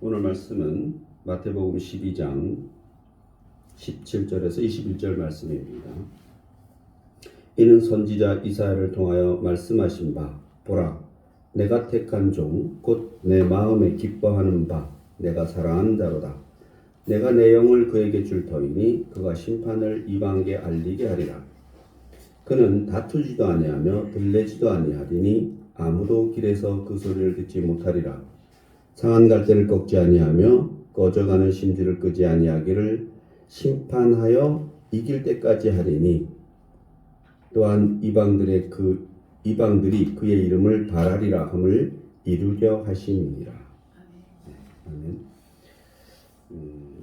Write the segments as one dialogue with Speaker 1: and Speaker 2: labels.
Speaker 1: 오늘 말씀은 마태복음 12장 17절에서 21절 말씀입니다. 이는 선지자 이사야를 통하여 말씀하신 바 보라 내가 택한 종 곧 내 마음에 기뻐하는 바 내가 사랑하는 자로다. 내가 내 영을 그에게 줄 터이니 그가 심판을 이방에 알리게 하리라. 그는 다투지도 아니하며 들레지도 아니하리니 아무도 길에서 그 소리를 듣지 못하리라. 상한 갈대를 꺾지 아니하며 꺼져가는 심지를 끄지 아니하기를 심판하여 이길 때까지 하리니 또한 이방들이 그의 이름을 바라리라 함을 이루려 하심이니라. 아멘.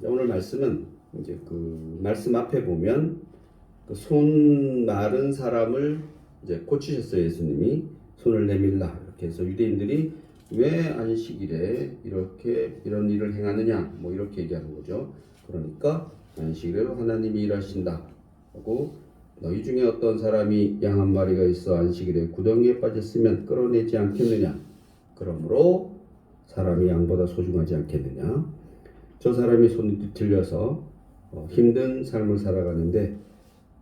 Speaker 1: 오늘 말씀은 이제 그 말씀 앞에 보면 그 손 마른 사람을 이제 고치셨어요. 예수님이 손을 내밀라 이렇게 해서 유대인들이 왜 안식일에 이렇게 이런 일을 행하느냐 뭐 이렇게 얘기하는 거죠. 그러니까 안식일에도 하나님이 일하신다 하고 너희 중에 어떤 사람이 양 한 마리가 있어 안식일에 구덩이에 빠졌으면 끌어내지 않겠느냐. 그러므로 사람이 양보다 소중하지 않겠느냐. 저 사람이 손이 뒤틀려서 힘든 삶을 살아가는데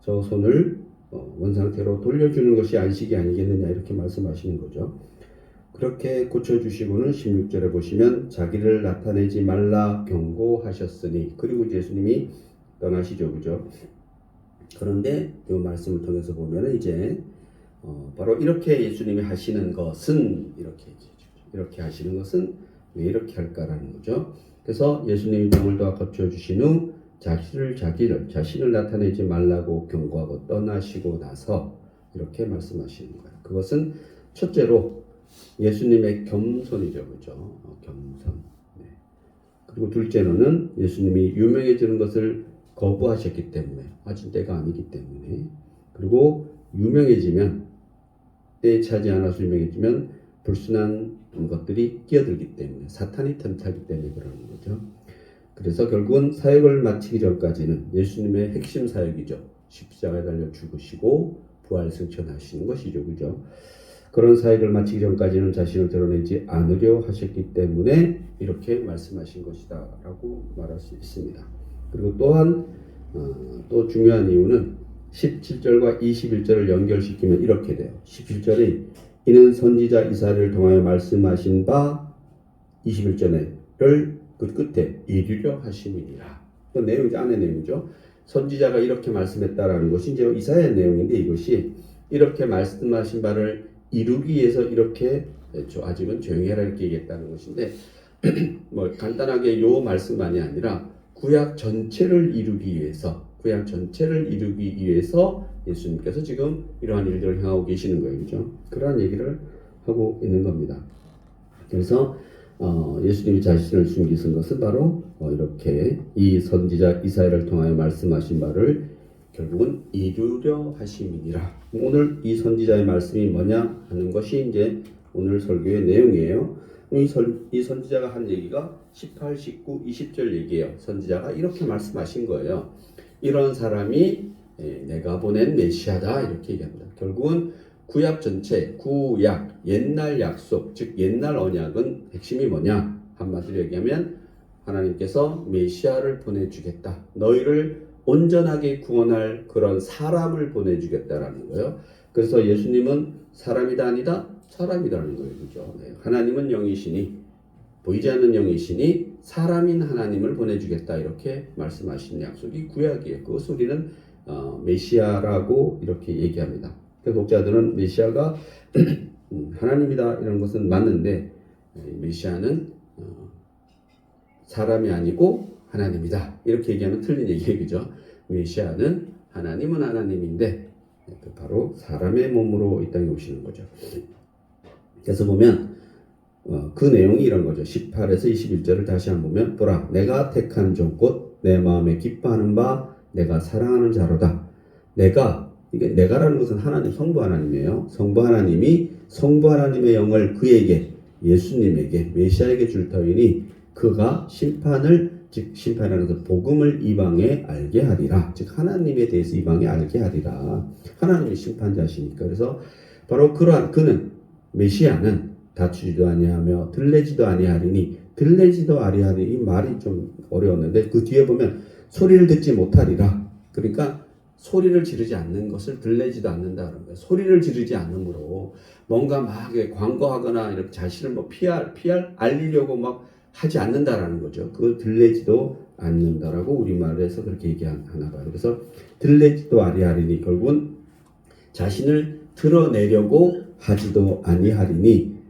Speaker 1: 저 손을 원상태로 돌려주는 것이 안식이 아니겠느냐 이렇게 말씀하시는 거죠. 그렇게 고쳐주시고는 16절에 보시면 자기를 나타내지 말라 경고하셨으니 그리고 예수님이 떠나시죠. 그죠? 그런데 이 말씀을 통해서 보면 이제 바로 이렇게 예수님이 하시는 것은 이렇게 얘기해주죠. 이렇게 하시는 것은 왜 이렇게 할까라는 거죠. 그래서 예수님이 병을 다 고쳐주신 후 자신을 나타내지 말라고 경고하고 떠나시고 나서 이렇게 말씀하시는 거예요. 그것은 첫째로 예수님의 겸손이죠. 그죠? 겸손. 네. 그리고 둘째로는 예수님이 유명해지는 것을 거부하셨기 때문에 아직 때가 아니기 때문에 그리고 유명해지면 때에 차지 않아서 유명해지면 불순한 것들이 끼어들기 때문에 사탄이 틈타기 때문에 그러는 거죠. 그래서 결국은 사역을 마치기 전까지는 예수님의 핵심 사역이죠. 십자가에 달려 죽으시고 부활 승천하시는 것이죠. 그죠? 그런 사역을 마치기 전까지는 자신을 드러내지 않으려 하셨기 때문에 이렇게 말씀하신 것이다 라고 말할 수 있습니다. 그리고 또한 또 중요한 이유는 17절과 21절을 연결시키면 이렇게 돼요. 17절에 이는 선지자 이사야를 통하여 말씀하신 바 21절을 그 끝에 이루려 하심이니라. 그 내용이 안의 내용이죠. 선지자가 이렇게 말씀했다라는 것이 이제 이사야의 내용인데 이것이 이렇게 말씀하신 바를 이루기 위해서 이렇게 아직은 조용히 해라 이렇게 얘기했다는 것인데 뭐 간단하게 요 말씀만이 아니라 구약 전체를 이루기 위해서 예수님께서 지금 이러한 일들을 행하고 계시는 거예요. 그죠? 그러한 얘기를 하고 있는 겁니다. 그래서 예수님이 자신을 숨기신 것은 바로 이렇게 이 선지자 이사야를 통하여 말씀하신 바를 결국은 이루려 하심이니라. 오늘 이 선지자의 말씀이 뭐냐 하는 것이 이제 오늘 설교의 내용이에요. 이 선지자가 한 얘기가 18, 19, 20절 얘기예요. 선지자가 이렇게 말씀하신 거예요. 이런 사람이 내가 보낸 메시아다 이렇게 얘기합니다. 결국은 구약 전체, 옛날 약속, 즉 옛날 언약은 핵심이 뭐냐? 한마디로 얘기하면 하나님께서 메시아를 보내주겠다. 너희를 온전하게 구원할 그런 사람을 보내주겠다라는 거예요. 그래서 예수님은 사람이다 아니다? 사람이라는 거예요. 그죠? 네. 하나님은 영이시니 보이지 않는 영이시니 사람인 하나님을 보내주겠다 이렇게 말씀하시는 약속이 구약이에요. 그것을 우리는 메시아라고 이렇게 얘기합니다. 독자들은 메시아가 하나님이다 이런 것은 맞는데 메시아는 사람이 아니고 하나님이다 이렇게 얘기하면 틀린 얘기예요. 그죠? 메시아는 하나님은 하나님인데 바로 사람의 몸으로 이 땅에 오시는 거죠. 그래서 보면 그 내용이 이런 거죠. 18에서 21절을 다시 한번 보면 보라 내가 택한 종 곧 내 마음에 기뻐하는 바 내가 사랑하는 자로다. 내가라는 것은 하나님 성부 하나님이에요. 성부 하나님의 영을 그에게 예수님에게 메시아에게 줄 터이니 그가 심판하는 것은 복음을 이방에 알게 하리라. 즉 하나님에 대해서 이방에 알게 하리라. 하나님이 심판자시니까. 그래서 바로 그러한 그는 메시아는 다투지도 아니하며 들레지도 아니하리니 들리지도 아니하니 이 말이 좀 어려웠는데 그 뒤에 보면 소리를 듣지 못하리라. 그러니까 소리를 지르지 않는 것을 들리지도 않는다 그런 거예요. 소리를 지르지 않으므로 뭔가 막 광고하거나 이렇게 자신을 뭐 알리려고 막 하지 않는다라는 거죠. 그 들리지도 않는다라고 우리말에서 그렇게 얘기하나 봐요. 그래서 들리지도 아니하리니 결국은 자신을 드러내려고 하지도 아니하리니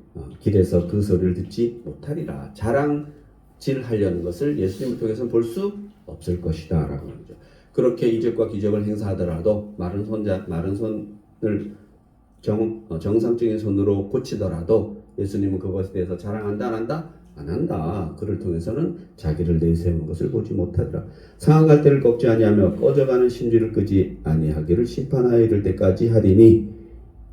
Speaker 1: 길에서 그 소리를 듣지 못하리라. 자랑질하려는 것을 예수님을 통해서는 볼 수 없을 것이다 라고 하죠. 그렇게 이적과 기적을 행사하더라도 마른 손을 정상적인 손으로 고치더라도 예수님은 그것에 대해서 자랑한다 안 한다? 안 한다. 그를 통해서는 자기를 내세우는 것을 보지 못하더라. 상한 갈대를 꺾지 아니하며 꺼져가는 심지를 끄지 아니하기를 심판하여 이를 때까지 하리니,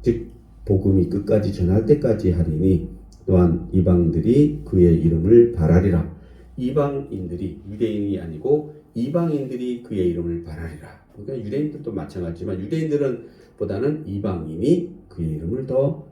Speaker 1: 즉 복음이 끝까지 전할 때까지 하리니, 또한 이방들이 그의 이름을 바라리라. 이방인들이, 유대인이 아니고 이방인들이 그의 이름을 바라리라. 그러니까 유대인들도 마찬가지지만 유대인들은 보다는 이방인이 그의 이름을 더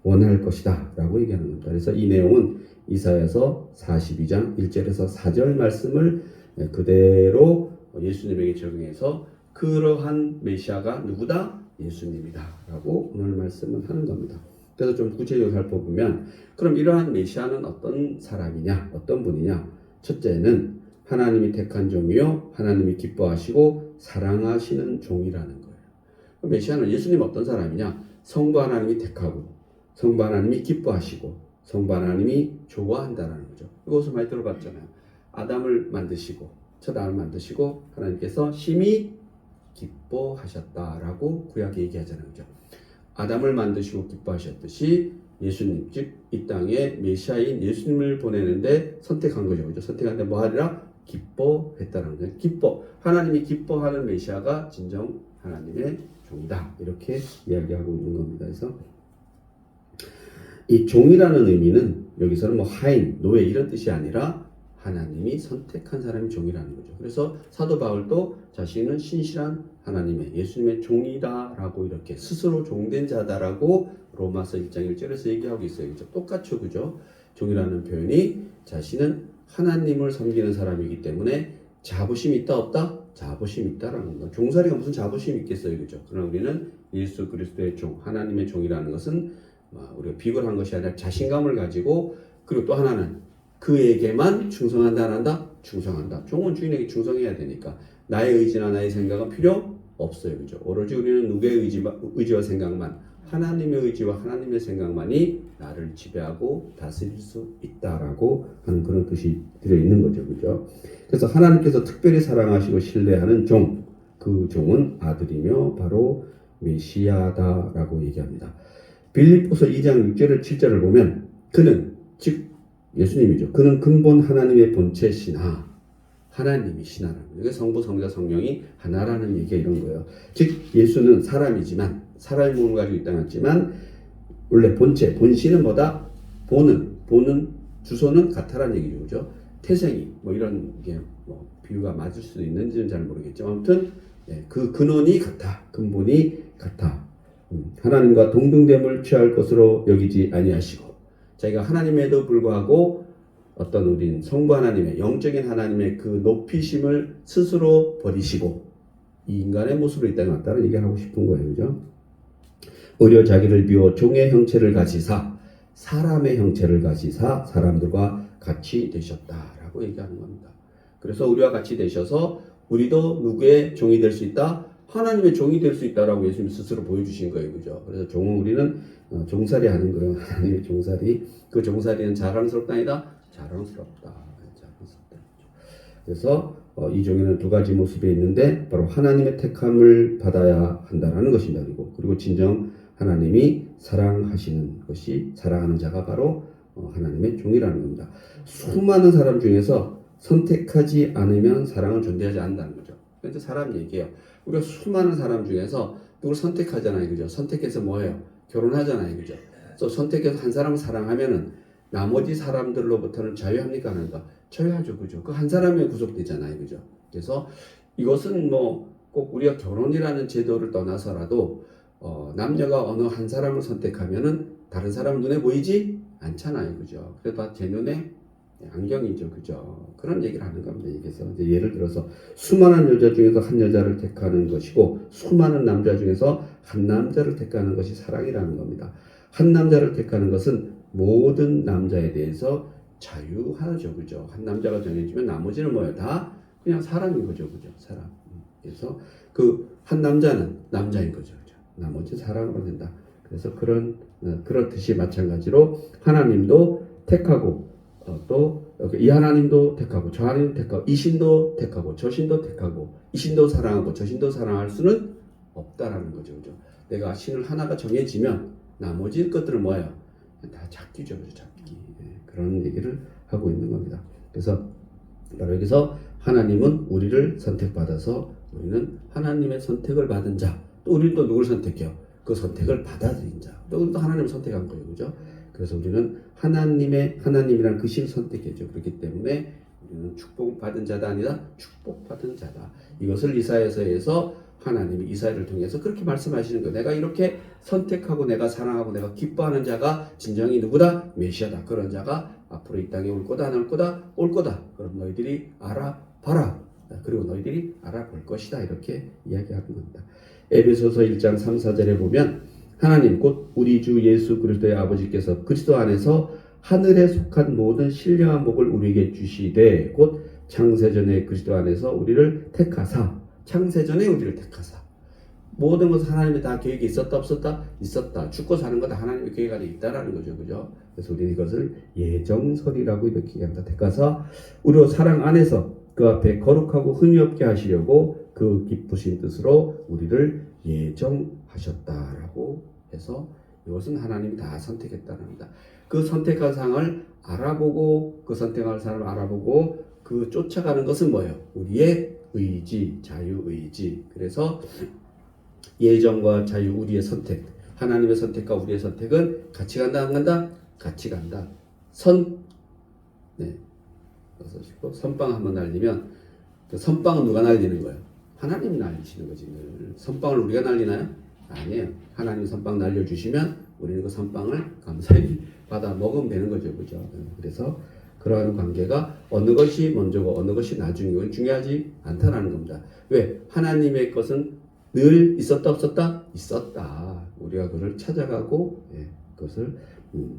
Speaker 1: 원할 것이다 라고 얘기하는 겁니다. 그래서 이 내용은 이사야서 42장 1절에서 4절 말씀을 그대로 예수님에게 적용해서 그러한 메시아가 누구다? 예수님이다 라고 오늘 말씀을 하는 겁니다. 그래서 좀 구체적으로 살펴보면 그럼 이러한 메시아는 어떤 사람이냐? 어떤 분이냐? 첫째는 하나님이 택한 종이요 하나님이 기뻐하시고 사랑하시는 종이라는 거예요. 메시아는 예수님 어떤 사람이냐? 성부 하나님이 택하고 성부 하나님이 기뻐하시고 성부 하나님이 좋아한다는 거죠. 이것을 많이 들어봤잖아요. 아담을 만드시고 첫 아담을 만드시고 하나님께서 심히 기뻐하셨다라고 구약에 얘기하잖아요. 그죠? 아담을 만드시고 기뻐하셨듯이 예수님, 즉 이 땅에 메시아인 예수님을 보내는데 선택한 거죠. 그죠? 선택하는데 뭐 하리라? 기뻐했다는 거예요. 하나님이 기뻐하는 메시아가 진정 하나님의 종이다. 이렇게 이야기하고 있는 겁니다. 그래서 이 종이라는 의미는 여기서는 뭐 하인, 노예 이런 뜻이 아니라 하나님이 선택한 사람이 종이라는 거죠. 그래서 사도 바울도 자신은 신실한 하나님의 예수님의 종이다라고 이렇게 스스로 종된 자다라고 로마서 1장 1절에서 얘기하고 있어요. 그죠? 똑같죠. 그죠? 종이라는 표현이 자신은 하나님을 섬기는 사람이기 때문에 자부심이 있다 없다? 자부심이 있다라는 거. 종살이가 무슨 자부심이 있겠어요. 그죠? 그러나 우리는 예수 그리스도의 종, 하나님의 종이라는 것은 우리가 비굴한 것이 아니라 자신감을 가지고, 그리고 또 하나는 그에게만 충성한다 안 한다? 충성한다. 종은 주인에게 충성해야 되니까 나의 의지나 나의 생각은 필요 없어요. 그죠? 오로지 우리는 누구의 의지와 생각만, 하나님의 의지와 하나님의 생각만이 나를 지배하고 다스릴 수 있다라고 하는 그런 뜻이 들어있는 거죠. 그죠? 그래서 하나님께서 특별히 사랑하시고 신뢰하는 종, 그 종은 아들이며 바로 메시아다라고 얘기합니다. 빌립보서 2장 6절을 7절을 보면 그는, 즉 예수님이죠. 그는 근본 하나님의 본체시나, 하나님이 신하라는 거예요. 성부, 성자, 성령이 하나라는 얘기가 이런 거예요. 즉 예수는 사람이지만, 사람의 몸을 가지고 있다지만 원래 본체, 본신은 뭐다? 보는 주소는 같다라는 얘기죠. 그죠? 태생이 뭐 이런 게 뭐 비유가 맞을 수도 있는지는 잘 모르겠지만 아무튼 그 근원이 같아, 근본이 같아. 하나님과 동등됨을 취할 것으로 여기지 아니하시고, 자기가 하나님에도 불구하고 어떤 우린 성부 하나님의, 영적인 하나님의 그 높이심을 스스로 버리시고 이 인간의 모습으로 이 땅에 왔다는 얘기를 하고 싶은 거예요. 그죠? 오히려 자기를 비워 종의 형체를 가지사, 사람의 형체를 가지사 사람들과 같이 되셨다라고 얘기하는 겁니다. 그래서 우리와 같이 되셔서 우리도 누구의 종이 될 수 있다? 하나님의 종이 될 수 있다라고 예수님 스스로 보여주신 거예요. 그죠? 그래서 종은 우리는 종살이 하는 거예요. 하나님의 종살이. 그 종살이는 자랑스럽다 아니다? 자랑스럽다. 자랑스럽다. 그래서 이 종에는 두 가지 모습이 있는데 바로 하나님의 택함을 받아야 한다라는 것입니다. 그리고 진정 하나님이 사랑하시는 것이, 사랑하는 자가 바로 하나님의 종이라는 겁니다. 수많은 사람 중에서 선택하지 않으면 사랑은 존재하지 않는다는 거죠. 그래서 사람 얘기예요. 우리가 수많은 사람 중에서 누굴 선택하잖아요. 그죠? 선택해서 뭐예요? 결혼하잖아요. 그죠? 그래서 선택해서 한 사람을 사랑하면은 나머지 사람들로부터는 자유합니까? 안 합니까? 자유하죠. 그죠? 그 한 사람에 구속되잖아요. 그죠? 그래서 이것은 뭐 꼭 우리가 결혼이라는 제도를 떠나서라도 남녀가 어느 한 사람을 선택하면은 다른 사람 눈에 보이지 않잖아요, 그죠? 그래도 다 제 눈에 안경이죠, 그죠? 그런 얘기를 하는 겁니다. 여기서 이제 예를 들어서 수많은 여자 중에서 한 여자를 택하는 것이고 수많은 남자 중에서 한 남자를 택하는 것이 사랑이라는 겁니다. 한 남자를 택하는 것은 모든 남자에 대해서 자유하죠, 그죠? 한 남자가 정해지면 나머지는 뭐예요? 다 그냥 사람인 거죠, 그죠? 사람. 그래서 그 한 남자는 남자인 거죠, 그죠? 나머지 사람으로 된다. 그래서 그렇듯이 마찬가지로 하나님도 택하고 또 이 하나님도 택하고 저 하나님도 택하고 이 신도 택하고 저 신도 택하고 이 신도 사랑하고 저 신도 사랑할 수는 없다라는 거죠, 그죠? 내가 신을 하나가 정해지면 나머지 것들은 뭐예요? 다 잡기죠, 그죠? 잡기. 그런 얘기를 하고 있는 겁니다. 그래서 바로 여기서 하나님은 우리를 선택받아서 우리는 하나님의 선택을 받은 자, 또 우리는 또 누구를 선택해요? 그 선택을 받아들인 자, 또 우리도 하나님을 선택한 거예요, 그죠? 그래서 우리는 하나님이란 그 신을 선택했죠. 그렇기 때문에 우리는 축복받은 자다 아니라 축복받은 자다. 이것을 이사야서에서 하나님이 이사야를 통해서 그렇게 말씀하시는 거예요. 내가 이렇게 선택하고 내가 사랑하고 내가 기뻐하는 자가 진정이 누구다? 메시아다. 그런 자가 앞으로 이 땅에 올 거다, 안 올 거다? 올 거다. 그럼 너희들이 알아봐라. 그리고 너희들이 알아볼 것이다. 이렇게 이야기하는 겁니다. 에베소서 1장 3, 4절에 보면 하나님 곧 우리 주 예수 그리스도의 아버지께서 그리스도 안에서 하늘에 속한 모든 신령한 복을 우리에게 주시되 곧 창세전에 그리스도 안에서 우리를 택하사 창세전에 우리를 택하사 모든 것은 하나님의 다 계획이 있었다 없었다? 있었다. 죽고 사는 거 다 하나님의 계획 안에 있다라는 거죠. 그죠? 그래서 우리는 이것을 예정설이라고 이렇게 얘기합니다. 택하사 우리 사랑 안에서 그 앞에 거룩하고 흠이 없게 하시려고 그 기쁘신 뜻으로 우리를 예정하셨다라고 해서 이것은 하나님이 다 선택했다는 겁니다. 그 선택한 상을 알아보고 그 선택할 사람을 알아보고 그 쫓아가는 것은 뭐예요? 우리의 의지, 자유의지. 그래서 예정과 자유, 우리의 선택, 하나님의 선택과 우리의 선택은 같이 간다, 안 간다? 같이 간다. 선빵 한번 날리면 그 선빵은 누가 날리는 거예요? 하나님이 날리시는 거지. 선빵을 우리가 날리나요? 아니에요. 하나님 선빵 날려주시면 우리는 그 선빵을 감사히 받아 먹으면 되는 거죠. 그죠? 그래서 그러한 관계가 어느 것이 먼저고 어느 것이 나중이고 중요하지 않다라는 겁니다. 왜? 하나님의 것은 늘 있었다 없었다? 있었다. 우리가 그걸 찾아가고 그것을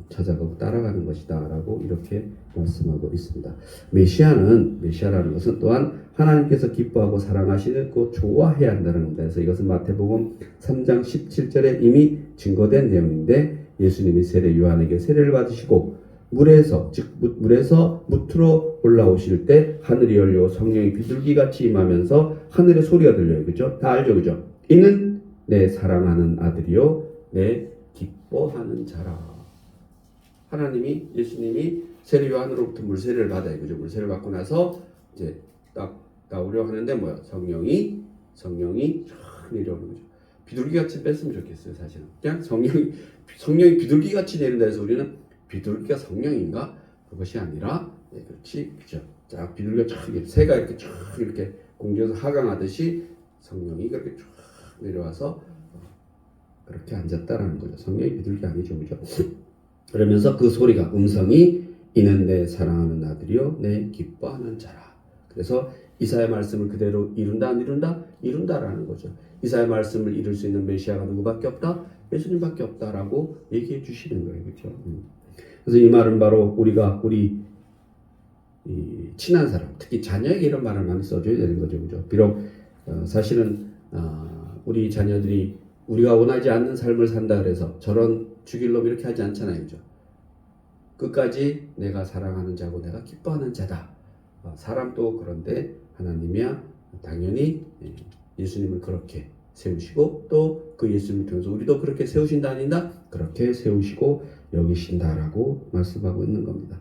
Speaker 1: 찾아가고 따라가는 것이다 라고 이렇게 말씀하고 있습니다. 메시아라는 것은 또한 하나님께서 기뻐하고 사랑하시는 그 좋아해야 한다는 겁니다. 그래서 이것은 마태복음 3장 17절에 이미 증거된 내용인데 예수님이 세례 요한에게 세례를 받으시고 물에서 무트로 올라오실 때 하늘이 열리고 성령이 비둘기같이 임하면서 하늘의 소리가 들려요. 그죠? 다 알죠? 그죠? 이는 내 사랑하는 아들이요 내 기뻐하는 자라. 하나님이 예수님이 세례 요한으로부터 물세례를 받아요. 그죠? 물세례를 받고 나서 이제 딱 나오려 하는데 뭐야? 성령이 쫙 내려오는 거죠. 비둘기같이 뺐으면 좋겠어요, 사실은. 그냥 성령이 비둘기같이 내린다 해서 우리는 비둘기가 성령인가? 그것이 아니라 그렇지, 그죠? 쫙 비둘기가 쫙 새가 이렇게 쫙 이렇게 공중에서 하강하듯이 성령이 그렇게 쫙 내려와서 그렇게 앉았다라는 거죠. 성령이 비둘기 아니죠, 그죠? 그러면서 그 소리가 음성이 이는 내 사랑하는 아들이요 내 기뻐하는 자라. 그래서 이사야 말씀을 그대로 이룬다 안 이룬다? 이룬다라는 거죠. 이사야 말씀을 이룰 수 있는 메시아가 누구밖에 없다? 예수님밖에 없다라고 얘기해 주시는 거예요. 그렇죠? 그래서 이 말은 바로 우리 친한 사람, 특히 자녀에게 이런 말을 많이 써줘야 되는 거죠. 그죠? 비록 사실은 우리 자녀들이 우리가 원하지 않는 삶을 산다 그래서 저런 죽일 놈 이렇게 하지 않잖아요. 그죠? 끝까지 내가 사랑하는 자고 내가 기뻐하는 자다. 사람도 그런데 하나님이야 당연히 예수님을 그렇게 세우시고 또 그 예수님을 통해서 우리도 그렇게 세우신다 아닌다? 그렇게 세우시고 여기신다라고 말씀하고 있는 겁니다.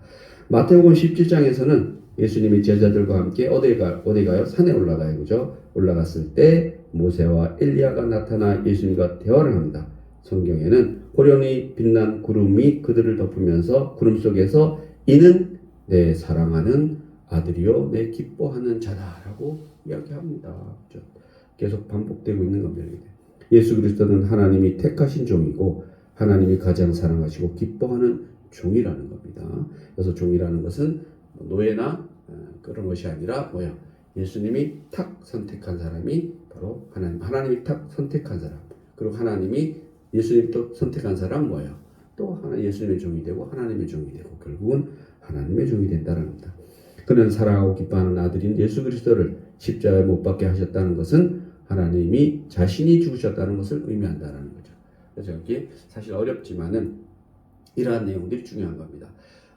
Speaker 1: 마태복음 17장에서는 예수님이 제자들과 함께 어디 가요? 산에 올라가요. 그죠? 올라갔을 때 모세와 엘리야가 나타나 예수님과 대화를 합니다. 성경에는 호련히 빛난 구름이 그들을 덮으면서 구름 속에서 이는 내 사랑하는 아들이요 내 기뻐하는 자다라고 이야기합니다. 그렇죠? 계속 반복되고 있는 겁니다. 예수 그리스도는 하나님이 택하신 종이고 하나님이 가장 사랑하시고 기뻐하는 종이라는 겁니다. 그래서 종이라는 것은 노예나 그런 것이 아니라 뭐야? 예수님이 탁 선택한 사람이 바로 하나님이 탁 선택한 사람. 그리고 하나님이 예수님 또 선택한 사람 뭐예요? 또 예수님의 종이 되고 하나님의 종이 되고 결국은 하나님의 종이 된다는 겁니다. 그는 사랑하고 기뻐하는 아들인 예수 그리스도를 십자가에 못 박게 하셨다는 것은 하나님이 자신이 죽으셨다는 것을 의미한다는 거죠. 그래서 여기 사실 어렵지만은 이러한 내용들이 중요한 겁니다.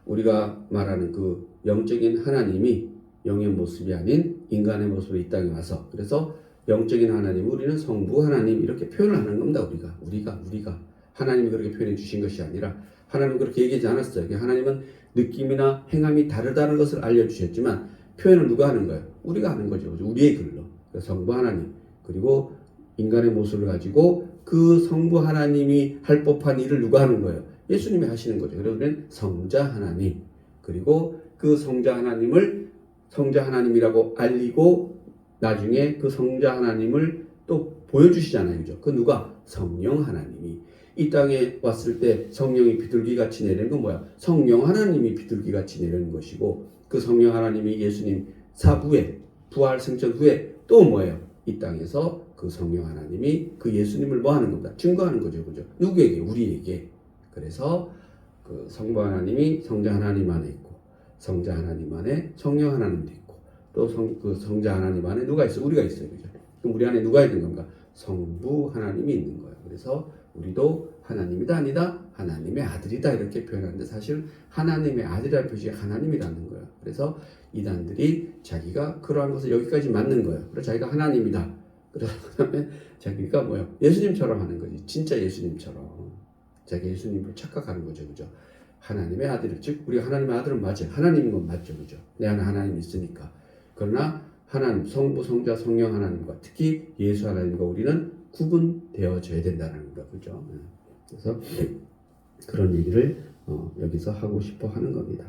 Speaker 1: 우리가 말하는 그 영적인 하나님이 영의 모습이 아닌 인간의 모습으로 이 땅에 와서 그래서 영적인 하나님, 우리는 성부 하나님 이렇게 표현을 하는 겁니다. 우리가 하나님이 그렇게 표현해 주신 것이 아니라 하나님은 그렇게 얘기하지 않았어요. 하나님은 느낌이나 행함이 다르다는 것을 알려주셨지만 표현을 누가 하는 거예요? 우리가 하는 거죠. 우리의 글로. 성부 하나님 그리고 인간의 모습을 가지고 그 성부 하나님이 할 법한 일을 누가 하는 거예요? 예수님이 하시는 거죠. 그러면 성자 하나님 그리고 그 성자 하나님을 성자 하나님이라고 알리고 나중에 그 성자 하나님을 또 보여주시잖아요. 그죠? 그 누가? 성령 하나님이 이 땅에 왔을 때 성령이 비둘기같이 내리는 건 뭐야? 성령 하나님이 비둘기같이 내리는 것이고 그 성령 하나님이 예수님 사부에 부활 생전 후에 또 뭐예요? 이 땅에서 그 성령 하나님이 그 예수님을 뭐 하는 겁니다. 증거하는 거죠. 그죠? 누구에게? 우리에게. 그래서 그 성부 하나님이 성자 하나님 안에 있고 성자 하나님 안에 성령 하나님도 있고 또 그 성자 하나님 안에 누가 있어요? 우리가 있어요. 그죠? 그럼 우리 안에 누가 있는 건가? 성부 하나님이 있는 거예요. 그래서 우리도 하나님이다 아니다 하나님의 아들이다 이렇게 표현하는데 사실 하나님의 아들이라는 표시가 하나님이라는 거예요. 그래서 이단들이 자기가 그러한 것을 여기까지 맞는 거예요. 그래서 자기가 하나님이다. 그다음에 자기가 뭐예요? 예수님처럼 하는 거지. 진짜 예수님처럼 자기 예수님을 착각하는 거죠. 그죠? 하나님의 아들, 즉 우리 하나님의 아들은 맞아요. 하나님인 건 맞죠. 그죠? 내 안에 하나님이 있으니까. 그러나 하나님, 성부, 성자, 성령 하나님과 특히 예수 하나님과 우리는 구분되어져야 된다는 거. 그죠? 그래서 그런 얘기를 여기서 하고 싶어 하는 겁니다.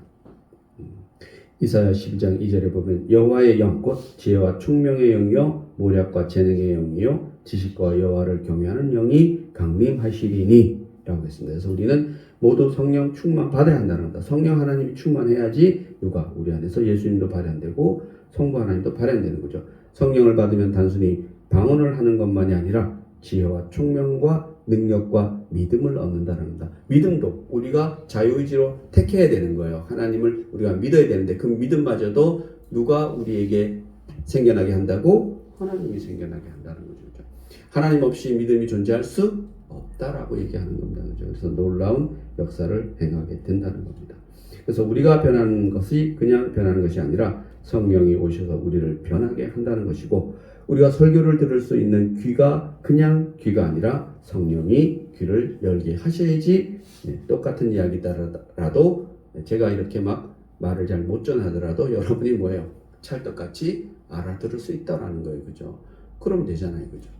Speaker 1: 이사야 12장 2절에 보면 여호와의 영 곧 지혜와 총명의 영이요 모략과 재능의 영이요 지식과 여호와를 경외하는 영이 강림하시리니 라고 했습니다. 그래서 우리는 모두 성령 충만 받아야 한다는 겁니다. 성령 하나님이 충만해야지 누가 우리 안에서 예수님도 발현되고 성부 하나님도 발현되는 거죠. 성령을 받으면 단순히 방언을 하는 것만이 아니라 지혜와 총명과 능력과 믿음을 얻는다는 겁니다. 믿음도 우리가 자유의지로 택해야 되는 거예요. 하나님을 우리가 믿어야 되는데 그 믿음마저도 누가 우리에게 생겨나게 한다고? 하나님이 생겨나게 한다는 거죠. 하나님 없이 믿음이 존재할 수 없다라고 얘기하는 겁니다. 그래서 놀라운 역사를 행하게 된다는 겁니다. 그래서 우리가 변하는 것이 그냥 변하는 것이 아니라 성령이 오셔서 우리를 변하게 한다는 것이고 우리가 설교를 들을 수 있는 귀가 그냥 귀가 아니라 성령이 귀를 열게 하셔야지 똑같은 이야기더라도 제가 이렇게 막 말을 잘 못 전하더라도 여러분이 뭐예요? 찰떡같이 알아들을 수 있다라는 거예요. 그죠? 그러면 되잖아요. 그죠?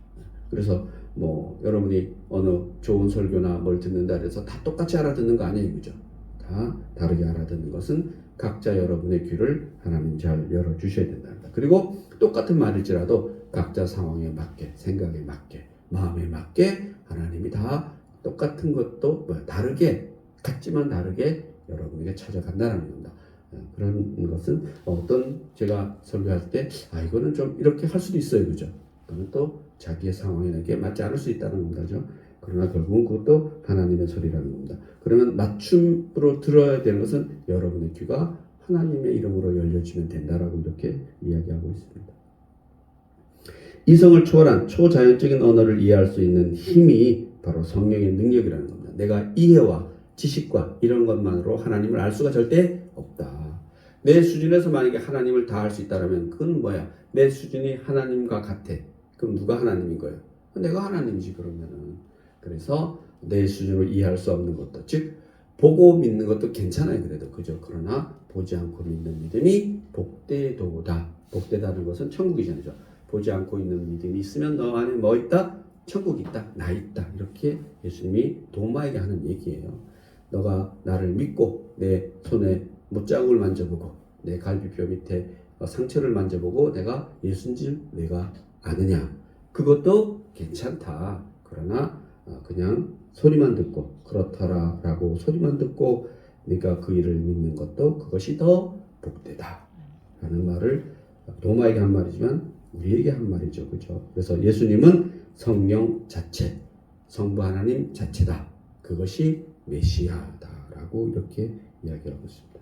Speaker 1: 그래서 뭐 여러분이 어느 좋은 설교나 뭘 듣는다 해서 다 똑같이 알아듣는 거 아니에요. 그죠? 다 다르게 알아듣는 것은 각자 여러분의 귀를 하나님 잘 열어주셔야 된답니다. 그리고 똑같은 말일지라도 각자 상황에 맞게, 생각에 맞게, 마음에 맞게 하나님이 다 똑같은 것도 다르게, 같지만 다르게 여러분에게 찾아간다는 겁니다. 그런 것은 어떤 제가 설교할 때 이거는 좀 이렇게 할 수도 있어요. 그죠? 그러면 또 자기의 상황에게 맞지 않을 수 있다는 겁니다. 그러나 결국은 그것도 하나님의 소리라는 겁니다. 그러면 맞춤으로 들어야 되는 것은 여러분의 귀가 하나님의 이름으로 열려지면 된다라고 이렇게 이야기하고 있습니다. 이성을 초월한 초자연적인 언어를 이해할 수 있는 힘이 바로 성령의 능력이라는 겁니다. 내가 이해와 지식과 이런 것만으로 하나님을 알 수가 절대 없다. 내 수준에서 만약에 하나님을 다 알 수 있다면 그건 뭐야? 내 수준이 하나님과 같아. 그럼 누가 하나님인 거예요? 내가 하나님이지 그러면은. 그래서 내 수준으로 이해할 수 없는 것도 즉 보고 믿는 것도 괜찮아요. 그래도 그죠? 그러나 보지 않고 믿는 믿음이 복되도다. 복되다는 것은 천국이잖아요. 보지 않고 있는 믿음이 있으면 너 안에 뭐 있다? 천국이 있다. 나 있다. 이렇게 예수님이 도마에게 하는 얘기예요. 너가 나를 믿고 내 손에 못자국을 만져보고 내 갈비뼈 밑에 상처를 만져보고 내가 예수인지 내가 아느냐. 그것도 괜찮다. 그러나 그냥 소리만 듣고 그렇더라라고 소리만 듣고 네가 그 일을 믿는 것도 그것이 더 복되다 라는 말을 도마에게 한 말이지만 우리에게 한 말이죠. 그죠? 그래서 예수님은 성령 자체, 성부 하나님 자체다. 그것이 메시아다라고 이렇게 이야기하고 있습니다.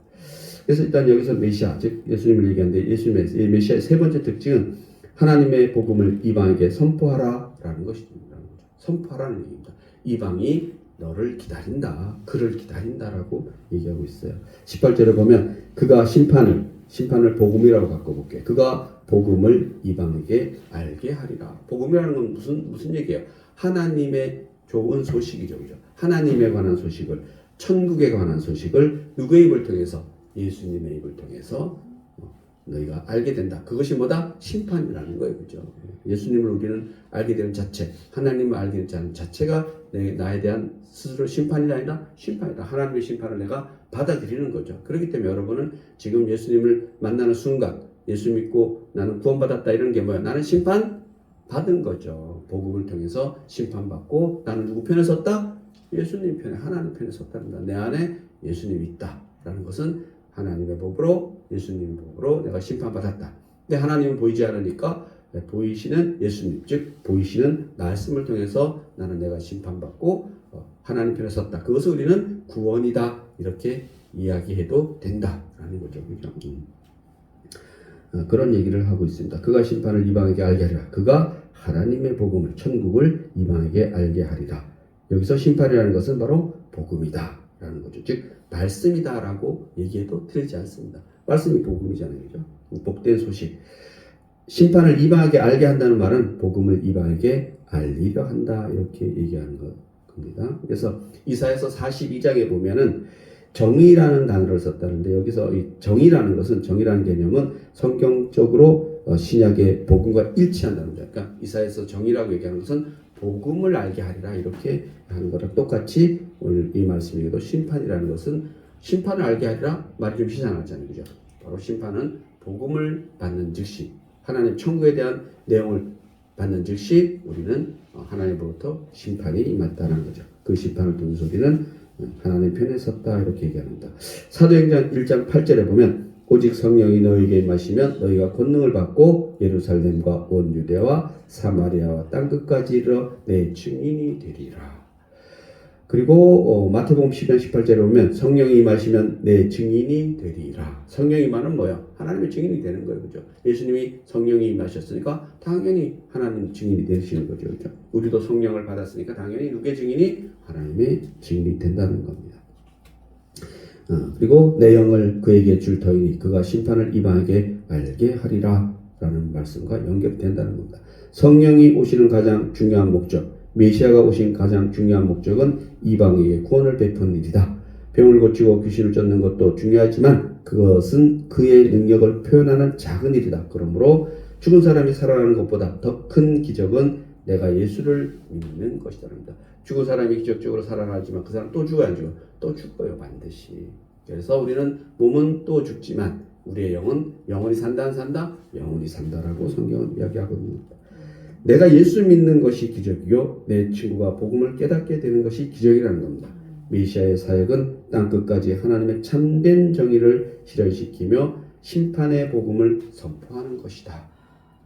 Speaker 1: 그래서 일단 여기서 메시아, 즉 예수님을 얘기하는데 예수님의 메시아의 세 번째 특징은 하나님의 복음을 이방에게 선포하라라는 것입니다. 선포하라는 얘기입니다. 이방이 너를 기다린다, 그를 기다린다라고 얘기하고 있어요. 18절에 보면 그가 심판을 복음이라고 바꿔볼게요. 그가 복음을 이방에게 알게 하리라. 복음이라는 건 무슨 얘기예요? 하나님의 좋은 소식이죠. 그죠? 하나님에 관한 소식을, 천국에 관한 소식을 누구의 입을 통해서? 예수님의 입을 통해서 너희가 알게 된다. 그것이 뭐다? 심판이라는 거예요. 그죠? 예수님을 우리는 알게 되는 자체, 하나님을 알게 되는 자체가 나에 대한 스스로 심판이 아니라 심판이다. 하나님의 심판을 내가 받아들이는 거죠. 그렇기 때문에 여러분은 지금 예수님을 만나는 순간 예수 믿고 나는 구원받았다 이런 게 뭐야? 나는 심판 받은 거죠. 복음을 통해서 심판받고 나는 누구 편에 섰다? 예수님 편에, 하나님 편에 섰답니다. 내 안에 예수님이 있다라는 것은 하나님의 법으로, 예수님의 법으로 내가 심판받았다. 근데 하나님은 보이지 않으니까 보이시는 예수님, 즉 보이시는 말씀을 통해서 나는 내가 심판받고 하나님 편에 섰다. 그것을 우리는 구원이다. 이렇게 이야기해도 된다라는 거죠. 그죠? 그런 얘기를 하고 있습니다. 그가 심판을 이방에게 알게 하리라. 그가 하나님의 복음을, 천국을 이방에게 알게 하리라. 여기서 심판이라는 것은 바로 복음이다 라는 거죠. 즉 말씀이다 라고 얘기해도 틀리지 않습니다. 말씀이 복음이잖아요. 그죠? 복된 소식. 심판을 이방에게 알게 한다는 말은 복음을 이방에게 알리려 한다 이렇게 얘기하는 겁니다. 그래서 이사야서 42장에 보면은 정의라는 단어를 썼다는데 여기서 이 정의라는 개념은 성경적으로 신약의 복음과 일치한다는 거죠. 그러니까 이사야서 정의라고 얘기하는 것은 복음을 알게 하리라 이렇게 하는 거랑 똑같이 오늘 이 말씀에도 심판이라는 것은 심판을 알게 하리라 말이 좀 이상하잖아요. 그죠? 바로 심판은 복음을 받는 즉시 하나님 천국에 대한 내용을 받는 즉시 우리는 하나님으로부터 심판이 임했다는 거죠. 그 심판을 통해서 우리는 하나님 편에 섰다 이렇게 얘기합니다. 사도행전 1장 8절에 보면 오직 성령이 너희에게 임하시면 너희가 권능을 받고 예루살렘과 온 유대와 사마리아와 땅끝까지 이르러 내 증인이 되리라. 그리고 마태복음 10장 18절에 보면 성령이 임하시면 내 증인이 되리라. 성령이 임하는 뭐야? 하나님의 증인이 되는 거예요. 그죠? 예수님이 성령이 임하셨으니까 당연히 하나님 증인이 되시는 거죠. 그죠? 우리도 성령을 받았으니까 당연히 누구의 증인이? 하나님의 증인이 된다는 겁니다. 그리고 내 영을 그에게 줄 터이니 그가 심판을 이방에게 알게 하리라 라는 말씀과 연결된다는 겁니다. 성령이 오시는 가장 중요한 목적, 메시아가 오신 가장 중요한 목적은 이방에게 구원을 베푸는 일이다. 병을 고치고 귀신을 쫓는 것도 중요하지만 그것은 그의 능력을 표현하는 작은 일이다. 그러므로 죽은 사람이 살아나는 것보다 더 큰 기적은 내가 예수를 믿는 것이다. 죽은 사람이 기적적으로 살아나지만 그 사람 또 죽어야 안 죽어? 또 죽어요. 반드시. 그래서 우리는 몸은 또 죽지만 우리의 영은 영원히 산다 안 산다? 영원히 산다라고 성경은 이야기하거든요. 내가 예수 믿는 것이 기적이요 내 친구가 복음을 깨닫게 되는 것이 기적이라는 겁니다. 메시아의 사역은 땅끝까지 하나님의 참된 정의를 실현시키며 심판의 복음을 선포하는 것이다.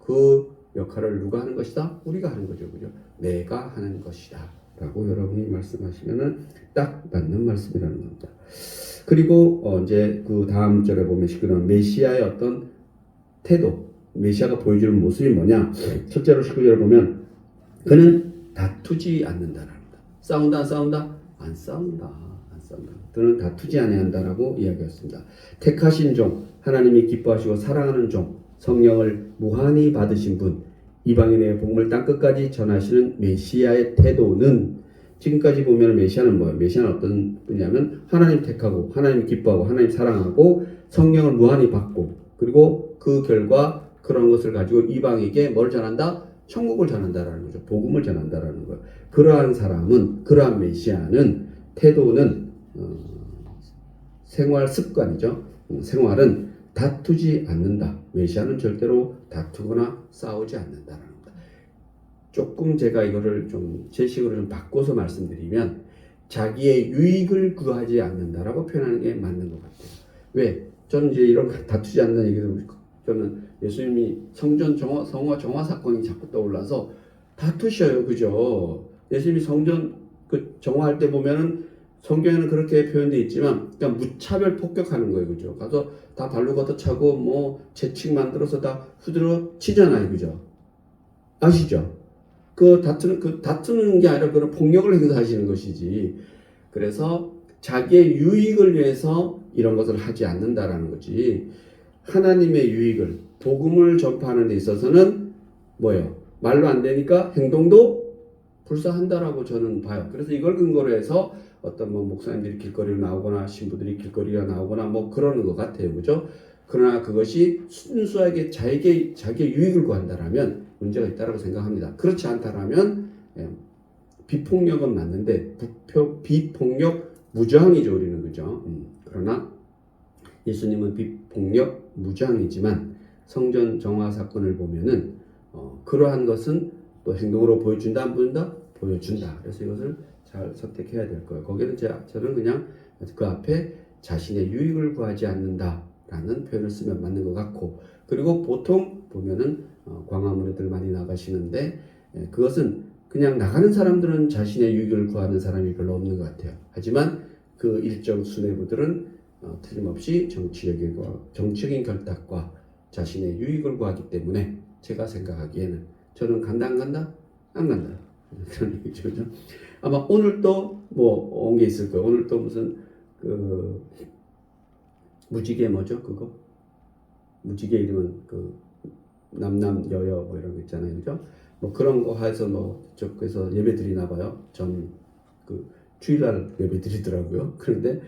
Speaker 1: 그 역할을 누가 하는 것이다? 우리가 하는 거죠. 그죠? 내가 하는 것이다 라고 여러분이 말씀하시면은 딱 맞는 말씀이라는 겁니다. 그리고 이제 그 다음 절에 보면 그런 메시아의 어떤 태도, 메시아가 보여주는 모습이 뭐냐? 첫째로 19절을 보면 그는 다투지 않는다랍니다. 싸운다 안 싸운다? 안 싸운다. 안 싸운다. 그는 다투지 아니한다라고 이야기했습니다. 택하신 종, 하나님이 기뻐하시고 사랑하는 종, 성령을 무한히 받으신 분, 이방인의 복음을 땅끝까지 전하시는 메시아의 태도는 지금까지 보면 메시아는 뭐예요? 메시아는 어떤 분이냐면 하나님 택하고 하나님 기뻐하고 하나님 사랑하고 성령을 무한히 받고 그리고 그 결과 그런 것을 가지고 이방에게 뭘 전한다? 천국을 전한다라는 거죠. 복음을 전한다라는 거예요. 그러한 사람은, 그러한 메시아는 태도는 생활 습관이죠. 생활은 다투지 않는다. 메시아는 절대로 다투거나 싸우지 않는다라는 겁니다. 조금 제가 이거를 좀 제 식으로 좀 바꿔서 말씀드리면 자기의 유익을 구하지 않는다라고 표현하는 게 맞는 것 같아요. 왜? 저는 이제 이런 거 다투지 않는 얘기도 저는 예수님이 성전 정화 사건이 자꾸 떠올라서 다투셔요, 그죠? 예수님이 성전 그 정화할 때 보면은 성경에는 그렇게 표현되어 있지만 그냥 무차별 폭격하는 거예요, 그죠? 가서 다 발로 걷어차고 뭐 채찍 만들어서 다 후드려 치잖아요, 그죠? 아시죠? 그 다투는 게 아니라 그런 폭력을 행사하시는 것이지. 그래서 자기의 유익을 위해서 이런 것을 하지 않는다라는 거지. 하나님의 유익을 복음을 전파하는 데 있어서는 뭐예요? 말로 안 되니까 행동도 불사한다라고 저는 봐요. 그래서 이걸 근거로 해서 어떤 뭐 목사님들이 길거리로 나오거나 신부들이 길거리에 나오거나 뭐 그러는 것 같아요, 그죠? 그러나 그것이 순수하게 자기의 유익을 구한다라면 문제가 있다라고 생각합니다. 그렇지 않다라면 비폭력은 맞는데 비폭력 무저항이죠, 우리는, 그죠? 그러나 예수님은 비폭력 무저항이지만 성전 정화 사건을 보면은 그러한 것은 또 행동으로 보여준다 안 보여준다? 보여준다. 그래서 이것을 잘 선택해야 될 거예요. 거기는 저는 그냥 그 앞에 자신의 유익을 구하지 않는다라는 표현을 쓰면 맞는 것 같고, 그리고 보통 보면은 광화문에들 많이 나가시는데 그것은 그냥 나가는 사람들은 자신의 유익을 구하는 사람이 별로 없는 것 같아요. 하지만 그 일정 수뇌부들은 틀림없이 정치적인 결탁과 자신의 유익을 구하기 때문에 제가 생각하기에는 저는 간다 안 간다? 안 간다. 그런 얘기죠. 아마 오늘 또 뭐 온 게 있을 거예요. 오늘 또 무슨 그 무지개 뭐죠? 그거? 무지개 이름은 그 남남 여여 뭐 이런 거 있잖아요. 그죠? 뭐 그런 거 해서 뭐 저쪽에서 예배 드리나 봐요. 그 주일날 예배 드리더라고요. 그런데